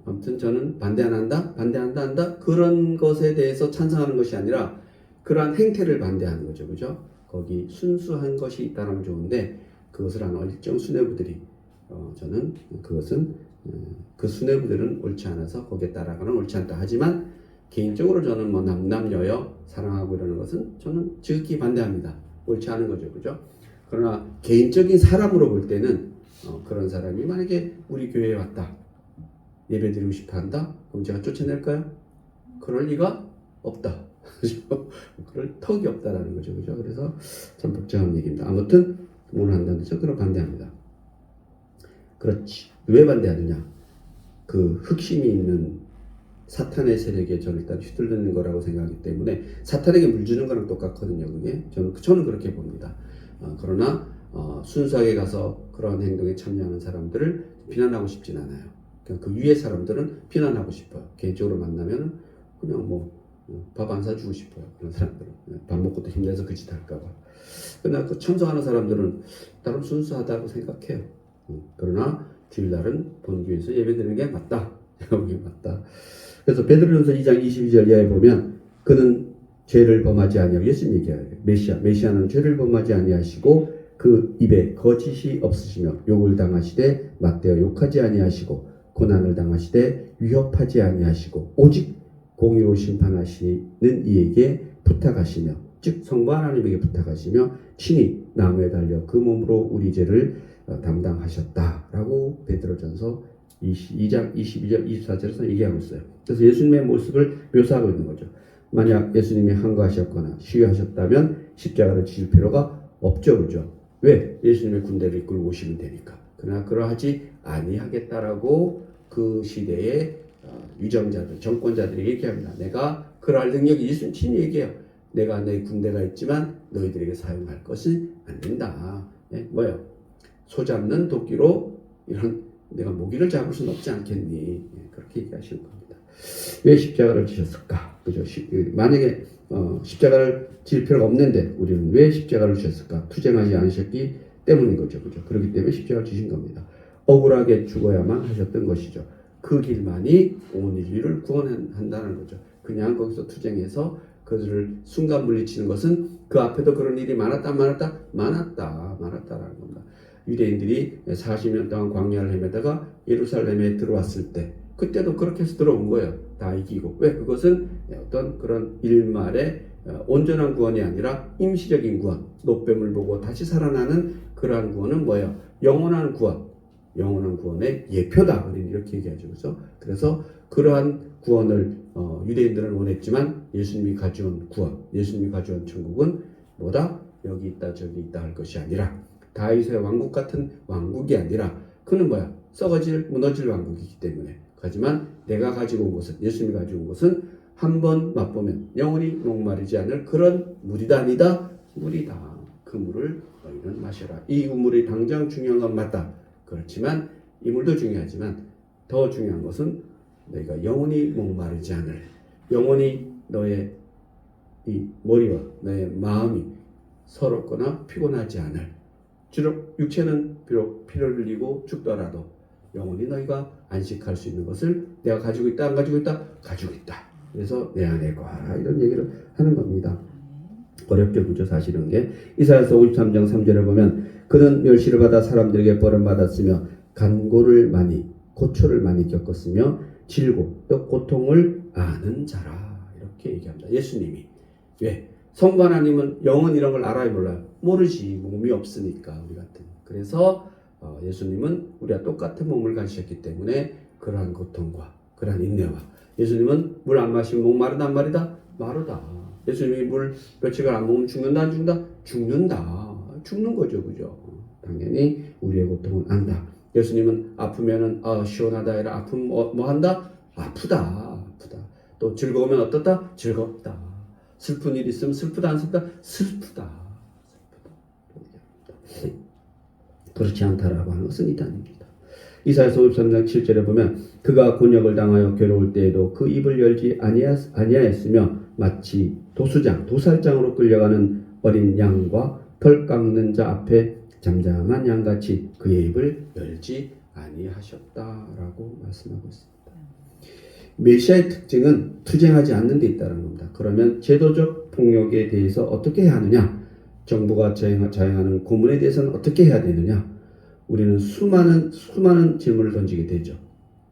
Speaker 1: 아무튼 저는 반대 안 한다? 반대한다 한다? 그런 것에 대해서 찬성하는 것이 아니라 그러한 행태를 반대하는 거죠. 그죠? 거기 순수한 것이 있다면 좋은데 그것을 하는 일정 수뇌부들이 저는 그것은 그 수뇌부들은 옳지 않아서 거기에 따라가는 옳지 않다. 하지만 개인적으로 저는 뭐 남여여 사랑하고 이러는 것은 저는 지극히 반대합니다. 옳지 않은 거죠. 그죠? 그러나 개인적인 사람으로 볼 때는 그런 사람이 만약에 우리 교회에 왔다. 예배 드리고 싶어 한다? 그럼 제가 쫓아낼까요? 그럴 리가 없다. 그럴 턱이 없다라는 거죠. 그죠? 그래서 참 복잡한 얘기입니다. 아무튼 오늘 한다는 저 그런 반대합니다. 그렇지. 왜 반대하느냐? 그 흑심이 있는 사탄의 세력에 저는 일단 휘둘리는 거라고 생각하기 때문에 사탄에게 물 주는 거랑 똑같거든요. 그게 저는 그렇게 봅니다. 그러나 순수하게 가서 그런 행동에 참여하는 사람들을 비난하고 싶진 않아요. 그냥 그 위의 사람들은 비난하고 싶어요. 개인적으로 만나면 그냥 뭐 밥 안 사주고 싶어요. 그런 사람들은 밥 먹고도 힘내서 그 짓 할까봐. 그러나 그 참석하는 사람들은 나름 순수하다고 생각해요. 그러나 주일날은 본교에서 예배드리는 게 맞다. 이게 맞다. 그래서 베드로전서 2장 22절 이하에 보면 그는 죄를 범하지 아니하고 예수님 얘기해요. 메시아는 죄를 범하지 아니하시고 그 입에 거짓이 없으시며 욕을 당하시되 맞대어 욕하지 아니하시고 고난을 당하시되 위협하지 아니하시고 오직 공의로 심판하시는 이에게 부탁하시며 즉 성부 하나님에게 부탁하시며 친히 나무에 달려 그 몸으로 우리 죄를 담당하셨다라고 베드로전서 2장 22절 24절에서 얘기하고 있어요. 그래서 예수님의 모습을 묘사하고 있는 거죠. 만약 예수님이 항거하셨거나 시위하셨다면 십자가를 지실 필요가 없죠. 그죠? 왜? 예수님의 군대를 이끌고 오시면 되니까. 그러나 그러하지 아니하겠다라고 그 시대의 위정자들, 정권자들이 얘기합니다. 내가 그럴 능력이 예수님 친히 얘기해요. 내가 내 군대가 있지만 너희들에게 사용할 것은 안 된다. 네? 뭐예요? 소 잡는 도끼로 이런 내가 모기를 잡을 수는 없지 않겠니? 그렇게 얘기하시는 겁니다. 왜 십자가를 지셨을까? 그죠? 만약에 십자가를 질 필요가 없는데 우리는 왜 십자가를 지셨을까? 투쟁하지 않으셨기 때문인 거죠. 그죠? 그렇기 때문에 십자가를 지신 겁니다. 억울하게 죽어야만 하셨던 것이죠. 그 길만이 온 인류를 구원한다는 거죠. 그냥 거기서 투쟁해서 그들을 순간 물리치는 것은 그 앞에도 그런 일이 많았다라는 겁니다. 유대인들이 40년 동안 광야를 헤매다가 예루살렘에 들어왔을 때 그때도 그렇게 해서 들어온 거예요. 다 이기고. 왜? 그것은 어떤 그런 일말의 온전한 구원이 아니라 임시적인 구원, 노뱀을 보고 다시 살아나는 그러한 구원은 뭐예요? 영원한 구원. 영원한 구원의 예표다. 우리는 이렇게 얘기하죠. 그렇죠? 그래서 그러한 구원을 유대인들은 원했지만 예수님이 가져온 구원, 예수님이 가져온 천국은 뭐다? 여기 있다 저기 있다 할 것이 아니라 다윗의 왕국 같은 왕국이 아니라 그는 뭐야? 썩어질 무너질 왕국이기 때문에 하지만 내가 가지고 온 것은 예수님이 가지고 온 것은 한번 맛보면 영원히 목마르지 않을 그런 물이다 아니다? 물이다. 그 물을 너희는 마셔라. 이 우물이 당장 중요한 건 맞다. 그렇지만 이 물도 중요하지만 더 중요한 것은 너희가 영원히 목마르지 않을 영원히 너의 이 머리와 너의 마음이 서럽거나 피곤하지 않을 비록 육체는 비록 피를 흘리고 죽더라도 영원히 너희가 안식할 수 있는 것을 내가 가지고 있다 안 가지고 있다? 가지고 있다. 그래서 내 안에 거하라 이런 얘기를 하는 겁니다. 어렵게 보죠 사실은 게. 이사야서 53장 3절에 보면 그는 멸시를 받아 사람들에게 버림받았으며 간고를 많이 고초를 많이 겪었으며 질고 또 고통을 아는 자라 이렇게 얘기합니다. 예수님이 왜? 성부 하나님은 영은 이런 걸 알아요 몰라요? 모르지. 몸이 없으니까 우리 같은. 그래서 예수님은 우리와 똑같은 몸을 가지셨기 때문에 그러한 고통과 그러한 인내와 예수님은 물 안 마시면 목마르다 안 마르다? 마르다. 예수님이 물 며칠간 안 먹으면 죽는다 안 죽는다? 죽는다. 죽는 거죠. 그죠? 당연히 우리의 고통은 안다. 예수님은 아프면은 시원하다 아니라 아픔 뭐 한다? 아프다. 또 즐거우면 어떻다? 즐겁다. 슬픈 일 있으면 슬프다 안 슬프다? 슬프다. 그렇지 않다라고 하는 것은 이단입니다. 이사야서 53장 7절에 보면 그가 곤욕을 당하여 괴로울 때에도 그 입을 열지 아니하였으며 마치 도살장으로 끌려가는 어린 양과 털 깎는 자 앞에 잠잠한 양같이 그의 입을 열지 아니하셨다라고 말씀하고 있습니다. 메시아의 특징은 투쟁하지 않는 데 있다는 겁니다. 그러면 제도적 폭력에 대해서 어떻게 해야 하느냐? 정부가 자행하는 고문에 대해서는 어떻게 해야 되느냐? 우리는 수많은 질문을 던지게 되죠.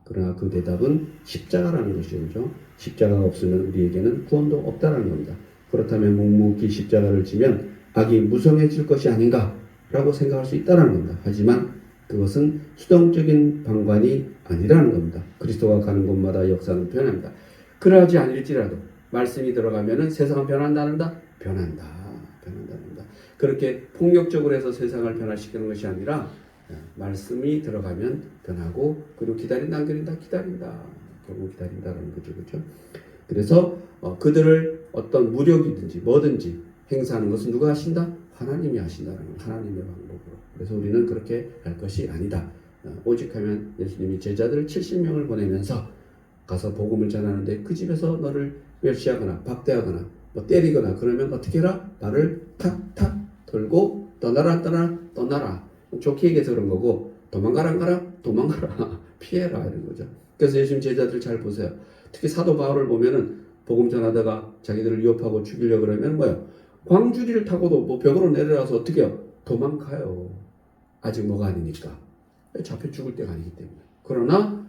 Speaker 1: 그러나 그 대답은 십자가라는 것이죠. 십자가가 없으면 우리에게는 구원도 없다는 겁니다. 그렇다면 묵묵히 십자가를 지면 악이 무성해질 것이 아닌가라고 생각할 수 있다는 겁니다. 하지만 그것은 수동적인 방관이 아니라는 겁니다. 그리스도가 가는 곳마다 역사는 변합니다. 그러하지 않을지라도 말씀이 들어가면은 세상은 변한다는다? 변한다는 겁니다. 그렇게 폭력적으로 해서 세상을 변화시키는 것이 아니라 말씀이 들어가면 변하고 그리고 기다린다 안 기다린다. 결국 기다린다는 거죠. 그렇죠? 그래서 그들을 어떤 무력이든지 뭐든지 행사하는 것은 누가 하신다? 하나님이 하신다는 거예요. 하나님의 방법으로. 그래서 우리는 그렇게 할 것이 아니다. 오직 하면 예수님이 제자들 70명을 보내면서 가서 복음을 전하는데 그 집에서 너를 멸시하거나 박대하거나 뭐 때리거나 그러면 어떻게 해라? 나를 탁탁 털고 떠나라. 좋게 얘기해서 그런 거고 도망가라 피해라 이런 거죠. 그래서 예수님 제자들 잘 보세요. 특히 사도 바울을 보면은 복음 전하다가 자기들을 위협하고 죽이려고 그러면 뭐예요? 광주리를 타고도 뭐 벽으로 내려와서 어떻게 해요? 도망가요. 아직 뭐가 아니니까. 잡혀 죽을 때가 아니기 때문에. 그러나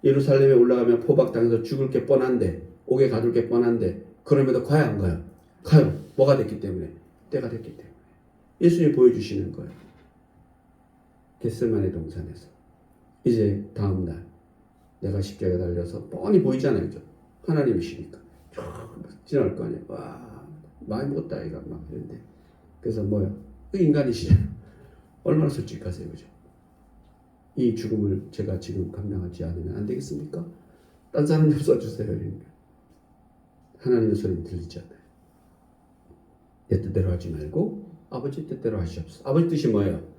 Speaker 1: 예루살렘에 올라가면 포박당해서 죽을 게 뻔한데 옥에 가둘 게 뻔한데 그럼에도 가요 안 가요? 가요. 뭐가 됐기 때문에? 때가 됐기 때문에. 예수님이 보여주시는 거예요. 겟세마네 동산에서 이제 다음날 내가 십자가에 달려서 뻔히 보이잖아요. 그죠? 하나님이시니까 지나갈 거 아니에요. 와 많이 먹었다 이가 막 이런데 그래서 뭐야? 그 인간이시잖아요. 얼마나 솔직하세요. 그죠? 이 죽음을 제가 지금 감당하지 않으면 안 되겠습니까? 딴 사람 좀 써주세요. 그러니까. 하나님의 소리는 들리지 않아요. 내 뜻대로 하지 말고 아버지 뜻대로 하시옵소서. 아버지 뜻이 뭐예요?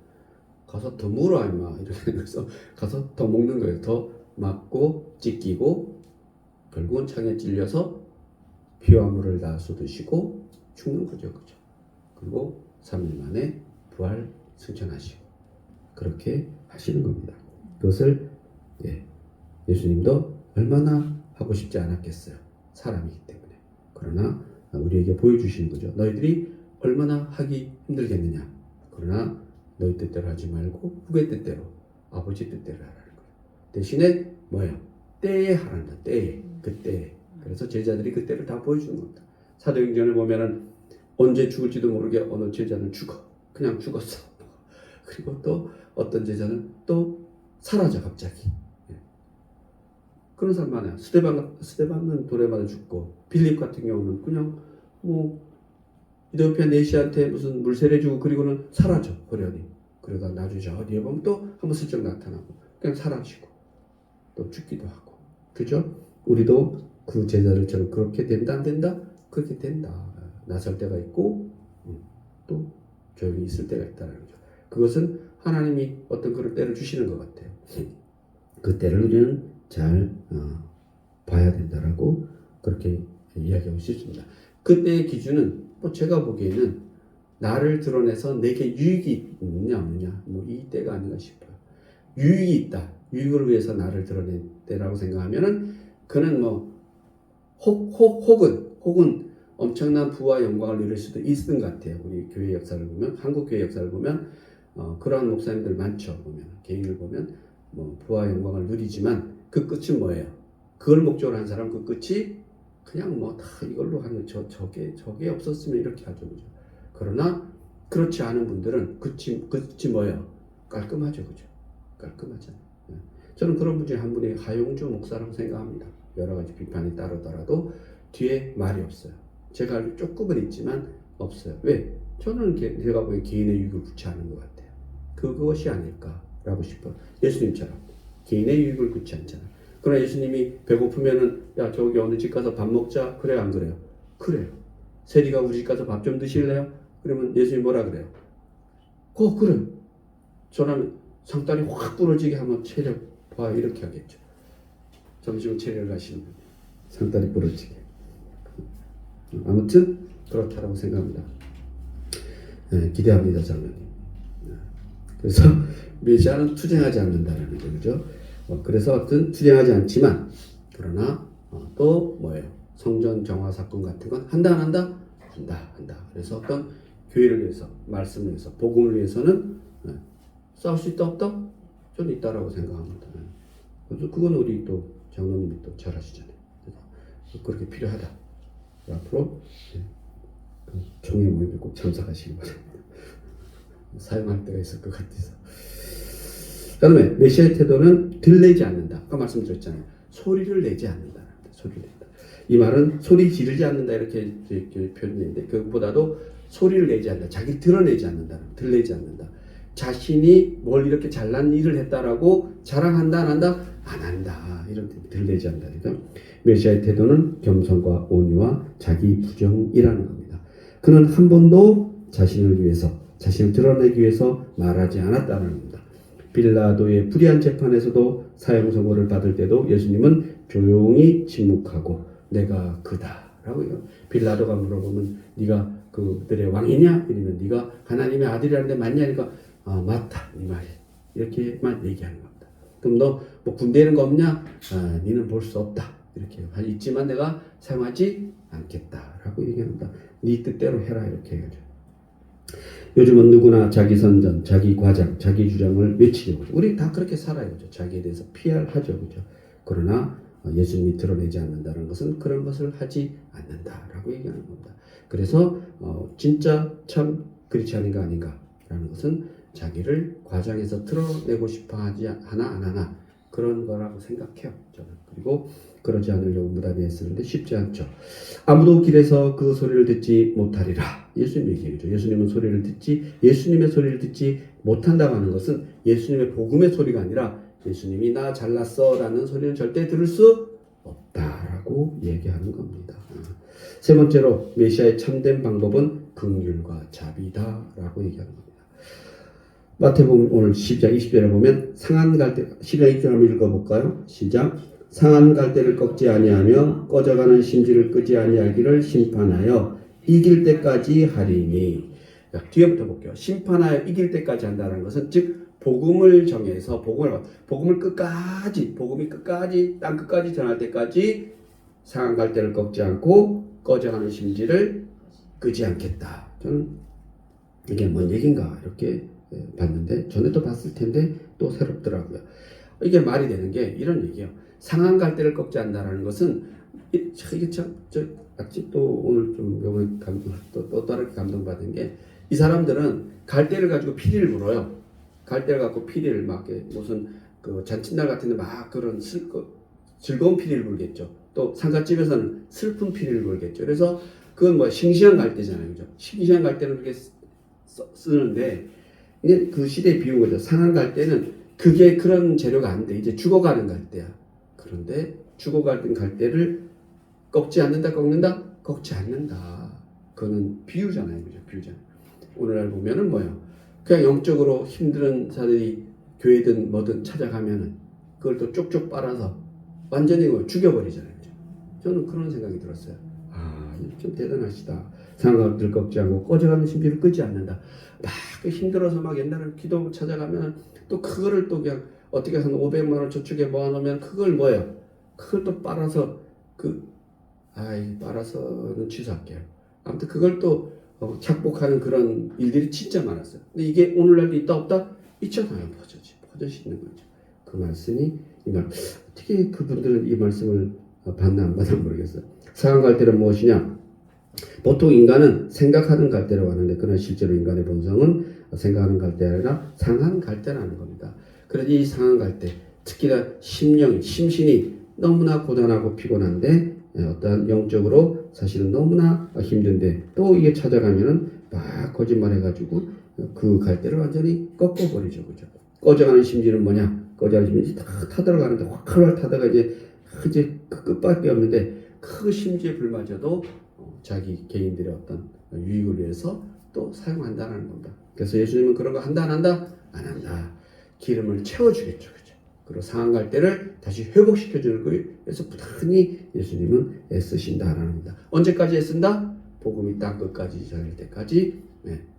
Speaker 1: 가서 더 물어 임마 이렇게 해서 가서 더 먹는 거예요. 더 맞고 찢기고 결국은 창에 찔려서 피와 물을 다 쏟으시고 죽는 거죠. 그죠? 그리고 3일 만에 부활 승천하시고 그렇게 하시는 겁니다. 그것을 예수님도 얼마나 하고 싶지 않았겠어요. 사람이기 때문에. 그러나 우리에게 보여주시는 거죠. 너희들이 얼마나 하기 힘들겠느냐. 그러나 너희 뜻대로 하지 말고 후계 뜻대로 아버지 뜻대로 하라는 거예요. 대신에 뭐예요? 때에 하라는 거예요. 때에. 그때에. 그래서 제자들이 그때를 다 보여주는 겁니다. 사도행전을 보면은 언제 죽을지도 모르게 어느 제자는 죽어. 그냥 죽었어. 그리고 또 어떤 제자는 또 사라져 갑자기. 그런 사람 많아요. 스데반은 돌에 맞아 죽고, 빌립 같은 경우는 그냥 뭐 이더피아 네시한테 무슨 물세례 주고 그리고는 사라져 호련히. 그러다 나중에 저 어디에 보면 또 한번 슬쩍 나타나고 그냥 사라지고 또 죽기도 하고. 그죠? 우리도 그 제자들처럼 그렇게 된다 안 된다? 그렇게 된다. 나설 때가 있고 또 조용히 있을 때가 있다는 거죠. 그것은 하나님이 어떤 그런 때를 주시는 것 같아요. 그 때를 우리는 잘 봐야 된다라고 그렇게 이야기하고 싶습니다. 그때의 기준은 뭐 제가 보기에는 나를 드러내서 내게 유익이 있느냐 없느냐 뭐 이 때가 아닌가 싶어요. 유익이 있다. 유익을 위해서 나를 드러낼 때라고 생각하면은 그는 뭐 혹은 엄청난 부와 영광을 누릴 수도 있는 것 같아요. 우리 교회 역사를 보면 한국 교회 역사를 보면 그러한 목사님들 많죠. 보면 개인을 보면 뭐 부와 영광을 누리지만 그 끝은 뭐예요? 그걸 목적으로 한 사람 그 끝이 그냥 뭐 다 이걸로 하는 저게 없었으면 이렇게 하죠. 그죠? 그러나 그렇지 않은 분들은 끝이 뭐예요? 깔끔하죠. 그죠? 깔끔하잖아요. 저는 그런 분 중에 한 분이 하용조 목사라고 생각합니다. 여러 가지 비판이 따르더라도 뒤에 말이 없어요. 제가 알기로 조금은 있지만 없어요. 왜? 저는 제가 보기엔 개인의 유익을 구체하는 것 같아요. 그것이 아닐까라고 싶어요. 예수님처럼 개인의 유익을 구치 않잖아요. 그러나 예수님이 배고프면은 야 저기 어느 집 가서 밥 먹자. 그래요 안 그래요? 그래요. 세리가 우리 집 가서 밥 좀 드실래요? 그러면 예수님이 뭐라 그래요? 그래. 저라면 상다리 확 부러지게 하면 체력 봐 이렇게 하겠죠. 점심 체력을 가시는 분 상다리 부러지게. 아무튼 그렇다라고 생각합니다. 기대합니다 장로님. 그래서 메시아는 투쟁하지 않는다라는 거죠. 그래서 어떤 투쟁하지 않지만 그러나 또 뭐예요? 성전 정화 사건 같은 건 한다 안 한다? 한다. 그래서 어떤 교회를 위해서 말씀을 위해서 복음을 위해서는 싸울 수 있다 없다? 저는 있다라고 생각합니다. 그래서 그건 우리 또 장로님이 또 잘 하시잖아요. 그래서 그렇게 필요하다. 앞으로 총회 모임에 꼭 참석하시기 바랍니다. 사용할 때가 있을 것 같아서. 그다음에 메시아의 태도는 들내지 않는다. 아까 말씀드렸잖아요. 소리를 내지 않는다. 소리를 낸다. 이 말은 소리 지르지 않는다 이렇게 표현되는데 그것보다도 소리를 내지 않는다. 자기 드러내지 않는다. 들내지 않는다. 자신이 뭘 이렇게 잘난 일을 했다라고 자랑한다 안 한다? 안 한다. 이런 들내지 않는다. 그러니까 메시아의 태도는 겸손과 온유와 자기 부정이라는 겁니다. 그는 한 번도 자신을 위해서 자신을 드러내기 위해서 말하지 않았다는 겁니다. 빌라도의 불의한 재판에서도 사형 선고를 받을 때도 예수님은 조용히 침묵하고 내가 그다라고 해요. 빌라도가 물어보면 네가 그들의 왕이냐? 이러면 네가 하나님의 아들이라는데 맞냐니까 맞다 이 말이 이렇게만 얘기하는 겁니다. 그럼 너 뭐 군대 있는 거 없냐? 너는 볼 수 없다 이렇게 있지만 내가 사용하지 않겠다라고 얘기합니다. 네 뜻대로 해라 이렇게 해야죠. 요즘은 누구나 자기 선전, 자기 과장, 자기 주장을 외치려고 하죠. 우리 다 그렇게 살아요. 그죠? 자기에 대해서 PR하죠. 그죠? 그러나 예수님이 드러내지 않는다는 것은 그런 것을 하지 않는다라고 얘기하는 겁니다. 그래서 진짜 참 그렇지 않은가 아닌가라는 것은 자기를 과장해서 드러내고 싶어 하지 하나 안 하나 그런 거라고 생각해요. 저는. 그리고 그러지 않으려고 무단히 애쓰는데 쉽지 않죠. 아무도 길에서 그 소리를 듣지 못하리라. 예수님 얘기죠. 예수님은 소리를 듣지 예수님의 소리를 듣지 못한다고 하는 것은 예수님의 복음의 소리가 아니라 예수님이 나 잘났어 라는 소리는 절대 들을 수 없다라고 얘기하는 겁니다. 세 번째로 메시아의 참된 방법은 긍휼과 자비다라고 얘기하는 겁니다. 마태복음 오늘 10장 20절에 보면 상한 갈대 10장 20절 한번 읽어볼까요? 시작. 상한 갈대를 꺾지 아니하며 꺼져가는 심지를 끄지 아니하기를 심판하여 이길 때까지 하리니. 뒤에부터 볼게요. 심판하여 이길 때까지 한다는 것은 즉 복음을 정해서 복음이 끝까지 땅 끝까지 전할 때까지 상한 갈대를 꺾지 않고 꺼져가는 심지를 끄지 않겠다. 저는 이게 뭔 얘기인가 이렇게 봤는데 전에도 봤을 텐데 또 새롭더라고요. 이게 말이 되는 게 이런 얘기예요. 상한 갈대를 꺾지 않는다라는 것은 이게 참 또 오늘 좀 요번에 또 다르게 감동받은 게 이 사람들은 갈대를 가지고 피리를 불어요. 갈대를 갖고 피리를 막 무슨 그 잔칫날 같은데 막 그런 즐거운 피리를 불겠죠. 또 상갓집에서는 슬픈 피리를 불겠죠. 그래서 그건 뭐 싱싱한 갈대잖아요, 그죠? 싱싱한 갈대는 그렇게 쓰는데 이제 그 시대에 비운 거죠. 상한 갈대는 그게 그런 재료가 안 돼. 이제 죽어가는 갈대야. 그런데 죽어가는 갈대를 꺾지 않는다, 꺾는다, 꺾지 않는다. 그거는 비유잖아요, 그죠? 비유잖아요. 오늘날 보면은 뭐요? 그냥 영적으로 힘든 자들이 교회든 뭐든 찾아가면은 그걸 또 쪽쪽 빨아서 완전히 죽여버리잖아요. 그죠? 저는 그런 생각이 들었어요. 아, 좀 대단하시다. 상관들 꺾지 않고 꺼져가는 심지를 끄지 않는다. 막 힘들어서 막 옛날에 기도 찾아가면 또 그거를 또 그냥 어떻게 해서 500만 원 저축에 모아놓으면 그걸 뭐예요? 그걸 또 빨아서 빨아서는 취소할게요. 아무튼 그걸 또 착복하는 그런 일들이 진짜 많았어요. 근데 이게 오늘날도 있다 없다? 있잖아요. 버젓이 있는 거죠. 그 말씀이 이 말 어떻게 그분들은 이 말씀을 받나 안 받나 모르겠어요. 상한 갈대는 무엇이냐? 보통 인간은 생각하는 갈대라고 하는데 그러나 실제로 인간의 본성은 생각하는 갈대가 아니라 상한 갈대라는 겁니다. 그래서 이 상한 갈대, 특히나 심신이 너무나 고단하고 피곤한데 어떤 영적으로 사실은 너무나 힘든데 또 이게 찾아가면은 막 거짓말해가지고 그 갈대를 완전히 꺾어버리죠, 그죠? 꺼져가는 심지는 뭐냐? 꺼져가는 심지 다 타들어가는데 확 타다가 이제 그 끝밖에 없는데 그 심지에 불마저도 자기 개인들의 어떤 유익을 위해서 또 사용한다는 겁니다. 그래서 예수님은 그런 거 한다 안 한다? 안 한다. 기름을 채워주겠죠, 그죠? 그리고 상한 갈대를 다시 회복시켜주는 거예요. 그래서 부단히 예수님은 애쓰신다라는 겁니다. 언제까지 애쓴다? 복음이 땅 끝까지 전할 때까지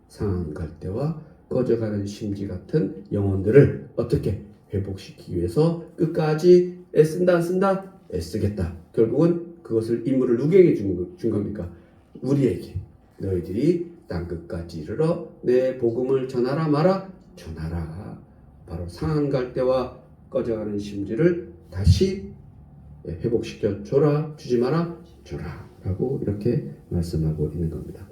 Speaker 1: 상한 갈대와 꺼져가는 심지 같은 영혼들을 어떻게 회복시키기 위해서 끝까지 애쓴다 안 쓴다? 애쓰겠다. 결국은 그것을 임무를 누구에게 준 겁니까? 우리에게. 너희들이 땅 끝까지 이르러 내 복음을 전하라 마라? 전하라. 바로 상한 갈대와 꺼져가는 심지를 다시 회복시켜 줘라, 주지 마라, 줘라 라고 이렇게 말씀하고 있는 겁니다.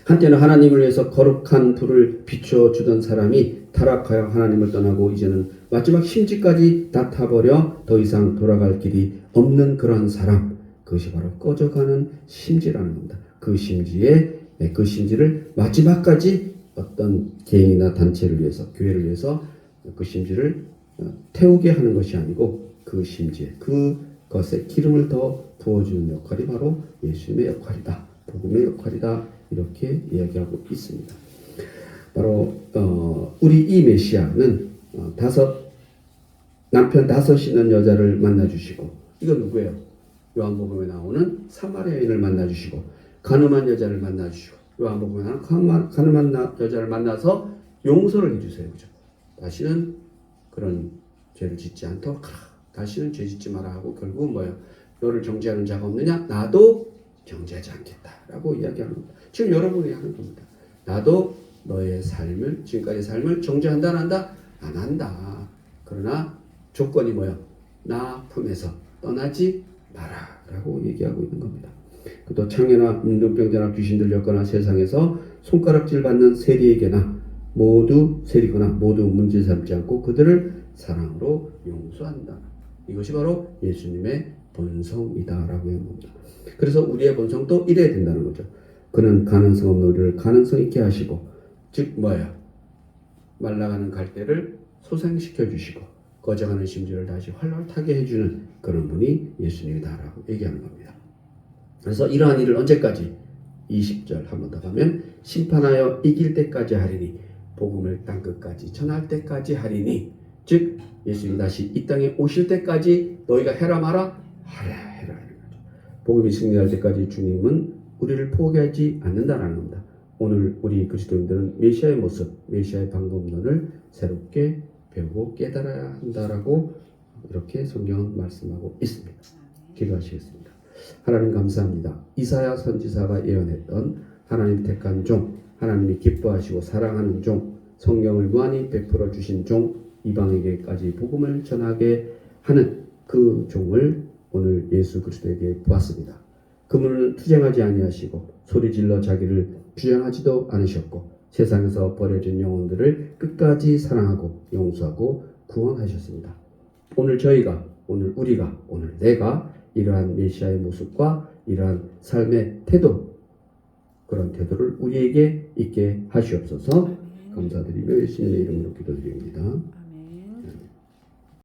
Speaker 1: 한때는 하나님을 위해서 거룩한 불을 비춰주던 사람이 타락하여 하나님을 떠나고 이제는 마지막 심지까지 다 타버려 더 이상 돌아갈 길이 없는 그런 사람, 그것이 바로 꺼져가는 심지라는 겁니다. 그 심지를 마지막까지 어떤 개인이나 단체를 위해서, 교회를 위해서 그 심지를 태우게 하는 것이 아니고 그 심지에 그것에 기름을 더 부어주는 역할이 바로 예수님의 역할이다. 복음의 역할이다. 이렇게 이야기하고 있습니다. 바로 우리 이 메시아는 남편 5 있는 여자를 만나주시고, 이건 누구예요? 요한복음에 나오는 사마리아인을 만나주시고, 가늠한 여자를 만나주시고, 요한복음에 나오는 가늠한 여자를 만나서 용서를 해주세요. 그죠? 다시는 그런 죄를 짓지 않도록 하라. 다시는 죄 짓지 마라 하고 결국은 뭐예요? 너를 정죄하는 자가 없느냐? 나도 정죄하지 않겠다 라고 이야기하는 겁니다. 지금 여러분이 하는 겁니다. 나도 너의 삶을, 지금까지 삶을 정죄한다 안 한다? 안 한다. 그러나 조건이 뭐예요? 나 품에서 떠나지 마라 라고 얘기하고 있는 겁니다. 또 창녀나 눈병자나 귀신 들렸거나 세상에서 손가락질 받는 세리에게나 세리거나 모두 문제 삼지 않고 그들을 사랑으로 용서한다. 이것이 바로 예수님의 본성이다라고 하는 겁니다. 그래서 우리의 본성도 이래야 된다는 거죠. 그는 가능성 없는 우리를 가능성 있게 하시고, 즉 뭐예요? 말라가는 갈대를 소생시켜 주시고 꺼져가는 심지를 다시 활활타게 해주는 그런 분이 예수님이다라고 얘기하는 겁니다. 그래서 이러한 일을 언제까지? 20절 한 번 더 가면 심판하여 이길 때까지 하리니 복음을 땅 끝까지 전할 때까지 하리니, 즉 예수님이 다시 이 땅에 오실 때까지 너희가 해라 마라? 하라 해라. 복음이 승리할 때까지 주님은 우리를 포기하지 않는다라는 겁니다. 오늘 우리 그리스도인들은 메시아의 모습, 메시아의 방법론을 새롭게 배우고 깨달아야 한다라고 이렇게 성경은 말씀하고 있습니다. 기도하시겠습니다. 하나님 감사합니다. 이사야 선지자가 예언했던 하나님 택한 종, 하나님이 기뻐하시고 사랑하는 종, 성령을 무한히 베풀어 주신 종, 이방에게까지 복음을 전하게 하는 그 종을 오늘 예수 그리스도에게 보았습니다. 그분은 투쟁하지 아니하시고 소리질러 자기를 주장하지도 않으셨고 세상에서 버려진 영혼들을 끝까지 사랑하고 용서하고 구원하셨습니다. 오늘 저희가, 오늘 우리가, 오늘 내가 이러한 메시아의 모습과 이러한 삶의 태도, 그런 태도를 우리에게 있게 하시옵소서. 감사드리며 예수님의 이름으로 기도드립니다.